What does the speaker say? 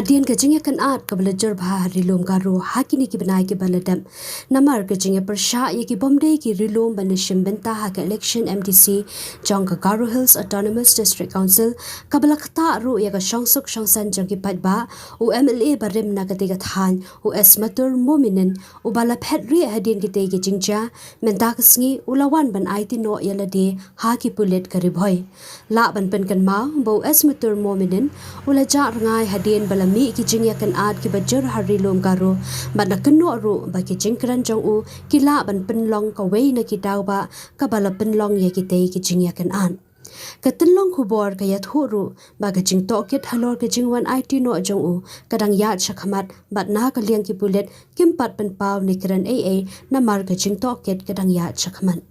hadien ke jingiakynad ke belajar bah Rilum Garo haki ni ki benai ki baladam namar ke jingia persha ye ki bomde ki Rilum banishim benta hak election MDC jong ke Garo Hills Autonomous District Council kabla khata ru ye ka shongsuk shongsan jong ki patba u MLA barim na ka tiga than u Esmatur Mominin u bala phet ri hadien ki te ki jingja menta kasngi ulawan ban IT no yalade haki Pulit Ri Bhoi la ban pen kan ma bo Esmatur Mominin ulaja ngai hadien balami ki jingiakynad ki bajur Rilum Garo bana keno ru ba ki jingkran jong u ki la ban penlong ka wei na ki daw ba ka bala penlong ye ki te ki jingiakynad ka tenlong khubor ka ya thuru ba ka jing to kit halor ka jingwan IT no jong u kadang ya chakhamat bat na ka liang ki Pulit kim pat pen paw ni kran AA na mar ka jing to kit kadang ya chakhaman